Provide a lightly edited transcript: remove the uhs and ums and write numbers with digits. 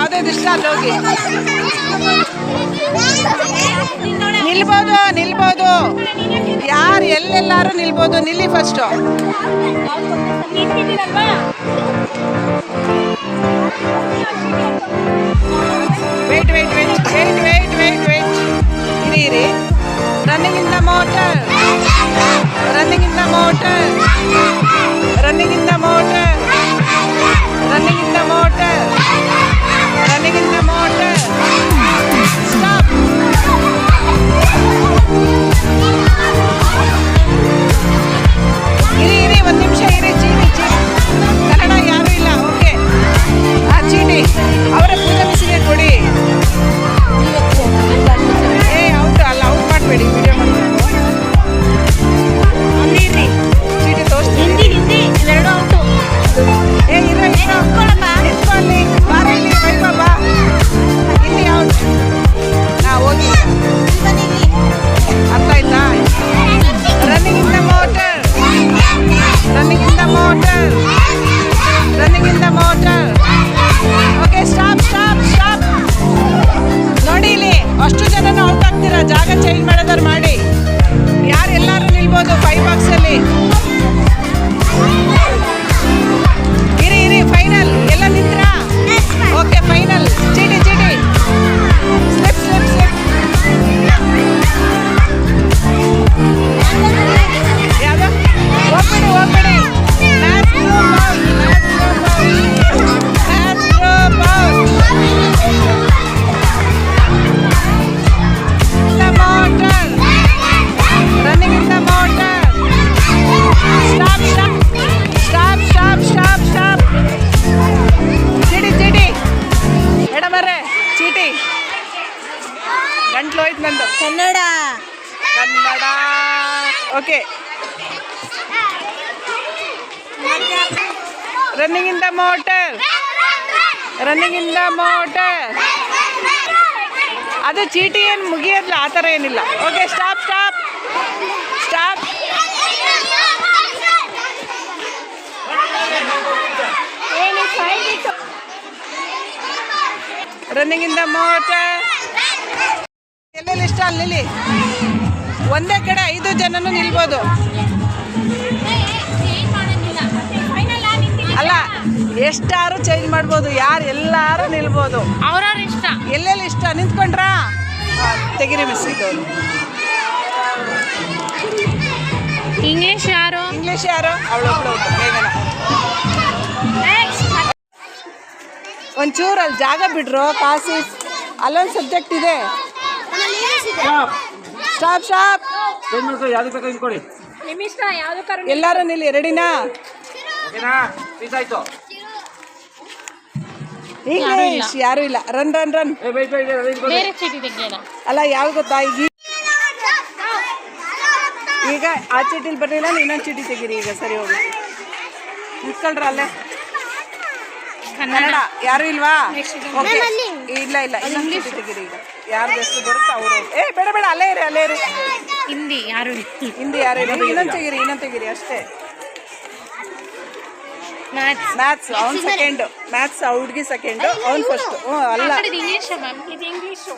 ಯಾವ್ದು ಇಷ್ಟ ಅಲ್ಲಿ ಹೋಗಿ ನಿಲ್ಬೋದು ನಿಲ್ಬೋದು ಯಾರು ಎಲ್ಲೆಲ್ಲಾರು ನಿಲ್ಬೋದು ನಿಲ್ಲಿ first wait wait wait wait wait wait wait ಇರಿ ಇರಿ running in the motor running in the motor running in the motor running in the motor running in the motor stop ಇರಿ ಇರಿ ಒಂದು ನಿಮಿಷ ಇರಿ ಚೀಟಿ ಕನ್ನಡ ಯಾರೂ ಇಲ್ಲ ಓಕೆ ಆ ಚೀಟಿ ಅವರ ಪೂಜೆ ಮಿಸ್ಸಿಗೆ ಕೊಡಿ ಔಟ್ ಅಲ್ಲ ಔಟ್ ಮಾಡಬೇಡಿ ವಿಡಿಯೋ ಮಾಡಬೇಕು ಅಲ್ಲಿ ಚೀಟಿ ತೋರಿಸ್ತೀನಿ ಎರಡು ಔಟು ಇರೋ ಎತ್ಕೊಳ್ಳಿ ಬಾರ ಇಲ್ಲಿ ವೈಭವ ಬಾ ಇಲ್ಲಿ ಔಟ್ ಹೋಗಿ ಅರ್ಥ ಆಯ್ತಾ running in the motor running in the motor running in the motor okay stop stop stop ನೋಡಿ ಇಲ್ಲಿ ಅಷ್ಟು ಜನನು ಔಟ್ ಆಗ್ತೀರಾ ಜಾಗ ಚೇಂಜ್ ಮಾಡೋದಾರು ಮಾಡಿ ಯಾರು ಎಲ್ಲರೂ ನಿಲ್ಬೋದು 5 ಬಾಕ್ಸಲ್ಲಿ ಇರಿ ಇರಿ ಫೈನಲ್ ಎಲ್ಲ ನಿಂತ್ರಾ ಓಕೆ ಫೈನಲ್ ಚೀಟಿ ಚೀಟಿ ಸ್ಲಿಪ್ ಸ್ಲಿಪ್ ಸ್ಲಿಪ್ ಯಾವುದು ಹೋಗ್ಬಿಡಿ ಹೋಗ್ಬಿಡಿ match group out match group out the motor running in the motor stop stop stop stop stop stop ಚೀಟಿ ಚೀಟಿ ಮೇಡಮರೇ ಚೀಟಿ ಗಂಟ್ಲು ಹೋಯ್ತು ನಂದು Kannada Kannada okay running in the motor running in the motor ಅದು ಚೀಟಿ ಏನು ಮುಗಿಯೋದಿಲ್ಲ ಆ ಥರ ಏನಿಲ್ಲ okay stop stop stop running in the motor ಎಲ್ಲೆಲ್ಲಿ ಇಷ್ಟ ಅಲ್ಲಿ ನಿಲ್ಲಿ ಒಂದೇ ಕಡೆ 5 ಜನನು ನಿಲ್ಬೋದು ಅಲ್ಲ ಎಷ್ಟಾರು ಚೇಂಜ್ ಮಾಡ್ಬೋದು ಯಾರು ಎಲ್ಲಾರು ನಿಲ್ಬೋದು ಅವ್ರವ್ರ ಇಷ್ಟ ಎಲ್ಲೆಲ್ಲಿ ಇಷ್ಟ ನಿಂತ್ಕೊಂಡ್ರಾ ತೆಗಿರಿ ಮಿಸ್ ಇದ್ದವರು ಇಂಗ್ಲಿಷ್ ಯಾರು ಇಂಗ್ಲೀಷ್ ಯಾರು ಅವಳೊಬ್ಳು ಬೇಗನ ಒಂಚೂರು ಅಲ್ಲಿ ಜಾಗ ಬಿಡ್ರು ಕಾಸಿ ಅಲ್ಲೊಂದು ಸಬ್ಜೆಕ್ಟ್ ಇದೆ ಸ್ಟಾಪ್ ಸ್ಟಾಪ್ ಎಲ್ಲರೂ ನಿಲ್ಲಿ ರೆಡಿನಾ ಇಂಗ್ಲೀಷ್ ಯಾರು ಇಲ್ಲ ರನ್ ರನ್ ರನ್ ಬೇರೆ ಚೀಟಿ ತೆಗಿಯೋಣ ಅಲ್ಲ ಯಾವ ಗೊತ್ತಾ ಈಗ ಆ ಚೀಟಿಲಿ ಬರಲಿಲ್ಲ ಇನ್ನೊಂದು ಚೀಟಿ ತೆಗೀರಿ ಈಗ ಸರಿ ಹೋಗಿ ನಿಂತ್ಕೊಳ್ರ ಅಲ್ಲೇ ಕನ್ನಡ ಯಾರು ಇಲ್ವಾ ಓಕೆ ಇಲ್ಲ ಇಲ್ಲ ಇನ್ನೊಂದು ಚೀಟಿ ತೆಗೀರಿ ಈಗ ಯಾರು ಎಷ್ಟು ಬರುತ್ತೋ ಅವರು ಬೇಡ ಬೇಡ ಅಲ್ಲೇ ಇರಿ ಹಿಂದಿ ಯಾರು ಹಿಂದಿ ಯಾರು ಇಲ್ಲ ಇನ್ನೊಂದು ತೆಗೀರಿ ಅಷ್ಟೇ ಮ್ಯಾಥ್ಸ್ ಅವ್ನು ಸೆಕೆಂಡು ಮ್ಯಾಥ್ಸ್ ಹುಡುಗಿ ಸೆಕೆಂಡು ಅವ್ನು ಫಸ್ಟ್ ಅಲ್ಲ ಇಂಗ್ಲಿಷ್